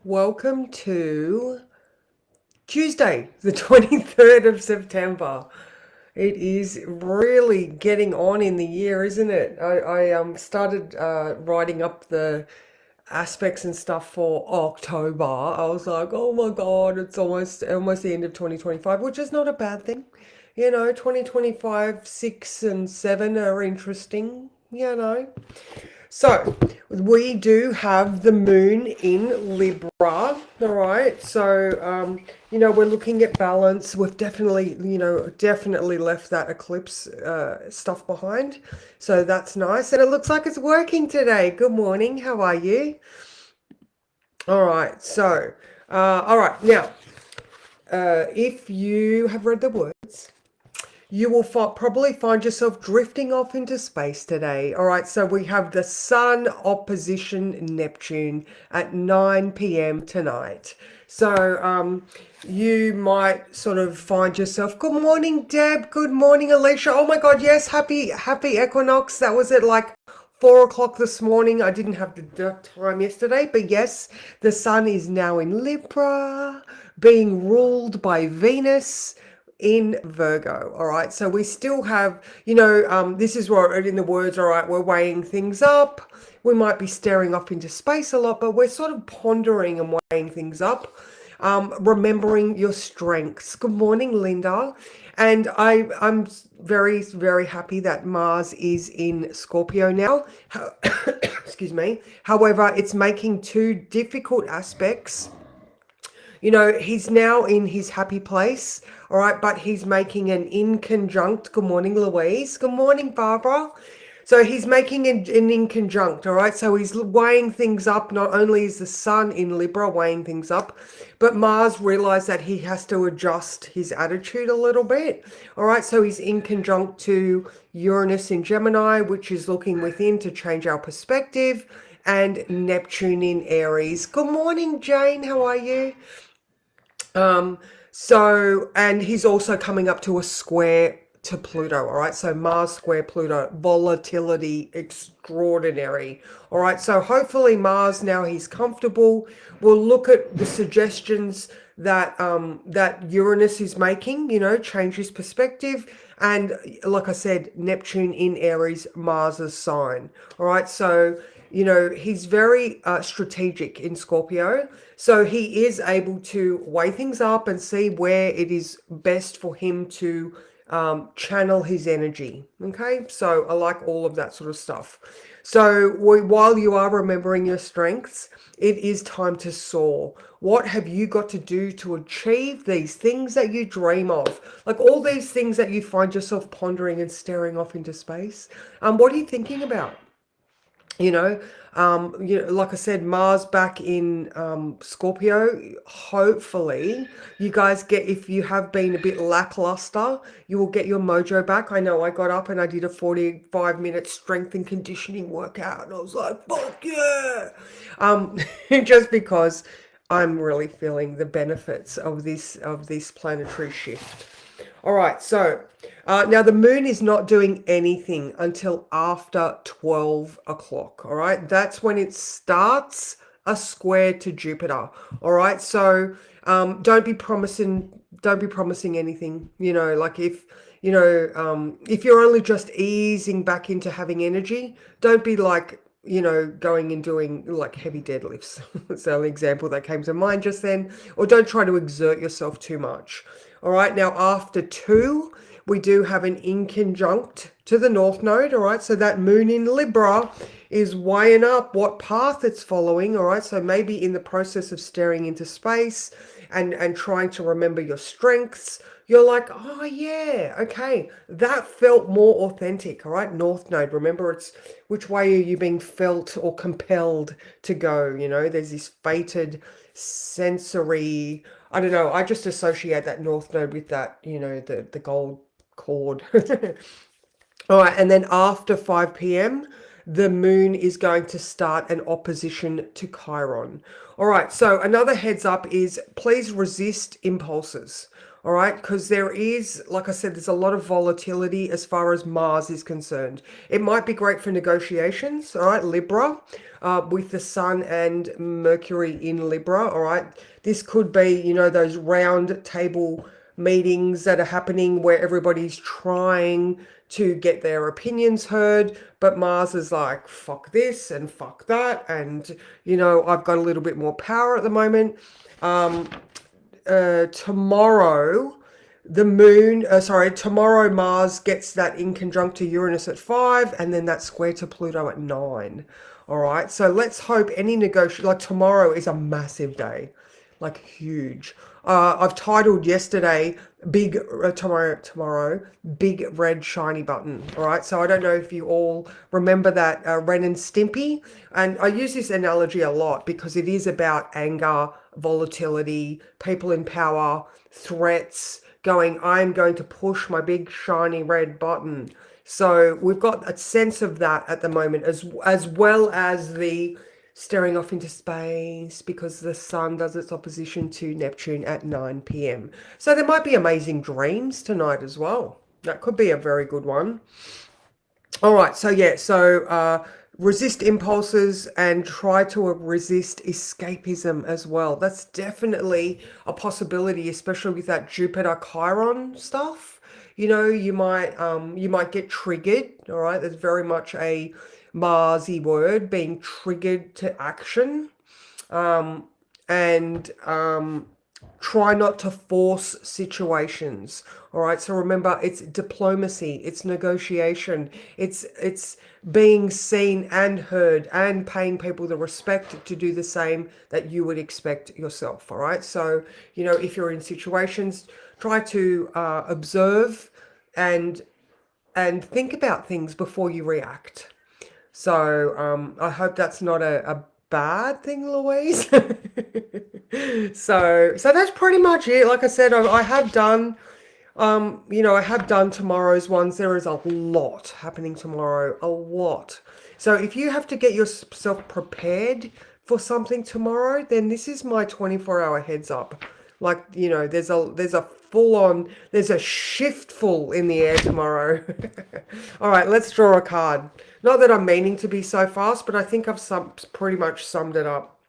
Welcome to Tuesday, the 23rd of September. It is really getting on in the year, isn't it? I started writing up the aspects and stuff for October. I was like, oh my God, it's almost the end of 2025, which is not a bad thing. 2025, 6 and 7 are interesting. So we do have the moon in Libra, all right? So, we're looking at balance. We've definitely left that eclipse stuff behind. So that's nice. And it looks like it's working today. Good morning. How are you? All right. So, all right. Now, if you have read the words, you will probably find yourself drifting off into space today. All right, so we have the Sun opposition Neptune at 9 p.m. tonight. So you might sort of find yourself, good morning, Deb. Good morning, Alicia. Oh my God, yes, happy equinox. That was at like 4 o'clock this morning. I didn't have the time yesterday, but yes, the Sun is now in Libra, being ruled by Venus in Virgo. All right. So we still have, this is what in the words, all right, we're weighing things up. We might be staring off into space a lot, but we're sort of pondering and weighing things up. Remembering your strengths. Good morning, Linda. And I'm very, very happy that Mars is in Scorpio now. Excuse me. However, it's making two difficult aspects. He's now in his happy place, all right, but he's making an inconjunct. Good morning, Louise. Good morning, Barbara. So he's making an inconjunct, all right? So he's weighing things up. Not only is the Sun in Libra weighing things up, but Mars realized that he has to adjust his attitude a little bit, all right? So he's inconjunct to Uranus in Gemini, which is looking within to change our perspective, and Neptune in Aries. Good morning, Jane. How are you? Um, and he's also coming up to a square to Pluto, all right? So Mars square Pluto, volatility extraordinary, all right? So hopefully Mars, now he's comfortable, will look at the suggestions that Uranus is making, change his perspective. And like I said, Neptune in Aries, Mars's sign, all right? So he's very strategic in Scorpio. So he is able to weigh things up and see where it is best for him to channel his energy. Okay. So I like all of that sort of stuff. So while you are remembering your strengths, it is time to soar. What have you got to do to achieve these things that you dream of? Like all these things that you find yourself pondering and staring off into space. What are you thinking about? Like I said, Mars back in Scorpio. Hopefully you guys get, if you have been a bit lackluster, you will get your mojo back. I know I got up and I did a 45-minute strength and conditioning workout and I was like, fuck yeah. um just because I'm really feeling the benefits of this planetary shift. All right, so now the moon is not doing anything until after 12 o'clock. All right, that's when it starts a square to Jupiter. All right, so don't be promising anything. Like if you're only just easing back into having energy, don't be like going and doing like heavy deadlifts. That's the only example that came to mind just then. Or don't try to exert yourself too much. All right, now after 2, we do have an inconjunct to the North Node. All right, so that moon in Libra is weighing up what path it's following. All right, so maybe in the process of staring into space and trying to remember your strengths, you're like, oh yeah, okay, that felt more authentic. All right, North Node, remember, it's which way are you being felt or compelled to go? There's this fated sensory, I don't know, I just associate that North Node with that, the gold cord. All right, and then after 5 p.m., the moon is going to start an opposition to Chiron. All right, so another heads up is please resist impulses. All right, because there is, like I said, there's a lot of volatility as far as Mars is concerned. It might be great for negotiations, all right, Libra, with the Sun and Mercury in Libra, all right. This could be, those round table meetings that are happening where everybody's trying to get their opinions heard, but Mars is like, fuck this and fuck that, and, I've got a little bit more power at the moment. Tomorrow tomorrow Mars gets that in conjunct to Uranus at 5, and then that square to Pluto at 9. All right, so let's hope any negotiation, like tomorrow is a massive day, like huge. I've titled yesterday big tomorrow big red shiny button. All right, so I don't know if you all remember that Ren and Stimpy, and I use this analogy a lot because it is about anger, volatility, people in power, threats, going, I'm going to push my big shiny red button. So we've got a sense of that at the moment, as well as the staring off into space because the sun does its opposition to Neptune at 9 p.m. So there might be amazing dreams tonight as well. That could be a very good one. All right, so resist impulses and try to resist escapism as well. That's definitely a possibility, especially with that Jupiter Chiron stuff. You might get triggered. All right, there's very much a Marsy word, being triggered to action. And try not to force situations. All right, so remember, it's diplomacy, it's negotiation, it's being seen and heard and paying people the respect to do the same that you would expect yourself. All right, so if you're in situations, try to observe and think about things before you react. So I hope that's not a bad thing, Louise. So that's pretty much it. Like I said, I have done, I have done tomorrow's ones. There is a lot happening tomorrow, a lot. So if you have to get yourself prepared for something tomorrow, then this is my 24-hour heads up. Like, there's a shiftful in the air tomorrow. All right, let's draw a card. Not that I'm meaning to be so fast, but I think I've pretty much summed it up.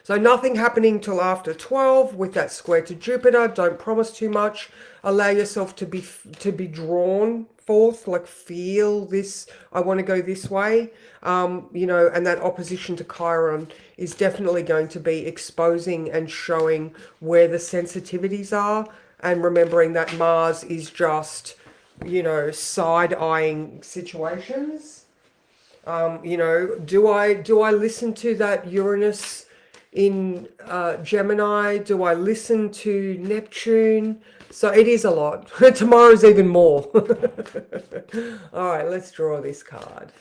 So nothing happening till after 12 with that square to Jupiter. Don't promise too much. Allow yourself to be drawn forth, like feel this, I want to go this way. And that opposition to Chiron is definitely going to be exposing and showing where the sensitivities are, and remembering that Mars is just, side-eyeing situations. Do I listen to that Uranus in Gemini? Do I listen to Neptune? So it is a lot. Tomorrow's even more. All right, let's draw this card.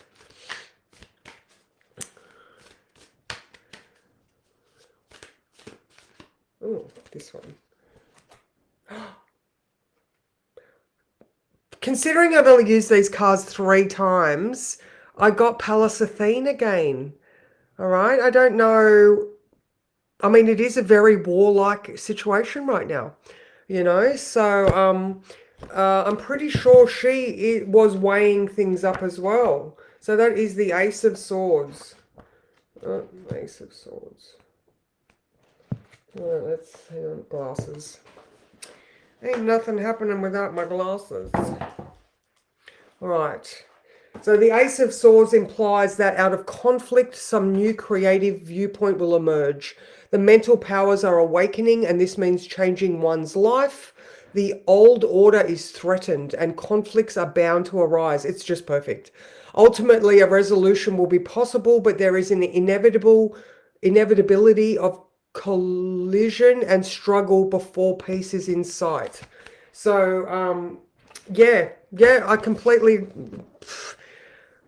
Oh, this one. Considering I've only used these cards 3 times, I got Pallas Athene again. All right, I don't know. I mean, it is a very warlike situation right now, so I'm pretty sure she was weighing things up as well. So that is the Ace of Swords. Ace of Swords. Let's hang on, glasses. Ain't nothing happening without my glasses. All right. So the Ace of Swords implies that out of conflict, some new creative viewpoint will emerge. The mental powers are awakening, and this means changing one's life. The old order is threatened, and conflicts are bound to arise. It's just perfect. Ultimately, a resolution will be possible, but there is an inevitability of collision and struggle before peace is in sight. So, yeah, I completely...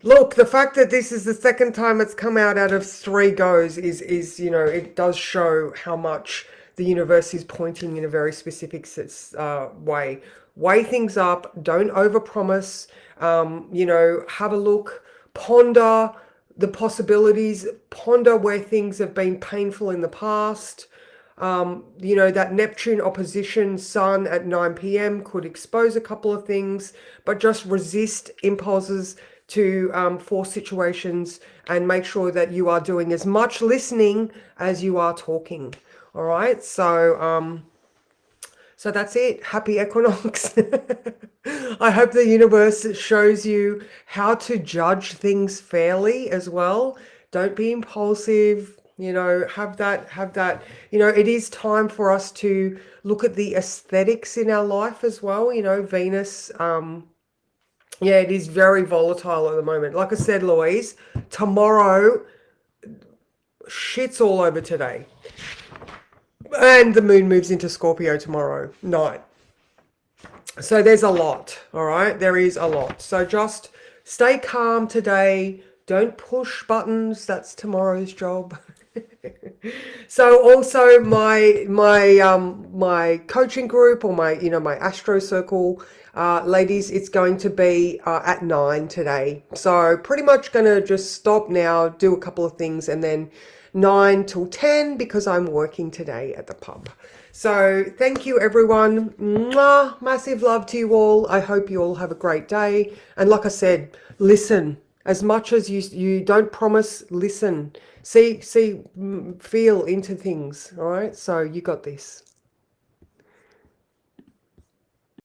Look, the fact that this is the second time it's come out of 3 goes is it does show how much the universe is pointing in a very specific way. Weigh things up, don't overpromise, have a look, ponder the possibilities, ponder where things have been painful in the past, You know, that Neptune opposition Sun at 9 p.m. could expose a couple of things, but just resist impulses to force situations and make sure that you are doing as much listening as you are talking. All right. So that's it. Happy equinox. I hope the universe shows you how to judge things fairly as well. Don't be impulsive, you know, you know, it is time for us to look at the aesthetics in our life as well. You know, Venus, yeah, it is very volatile at the moment. Like I said, Louise, tomorrow, shit's all over today. And the moon moves into Scorpio tomorrow night. So there's a lot, all right? There is a lot. So just stay calm today. Don't push buttons. That's tomorrow's job. So also my coaching group, or my Astro Circle, ladies, it's going to be at 9 today. So pretty much gonna just stop now, do a couple of things, and then 9 till 10 because I'm working today at the pub. So thank you, everyone. Mwah, massive love to you all. I hope you all have a great day. And like I said, listen. As much as you don't promise, listen. See, feel into things. All right. So you got this.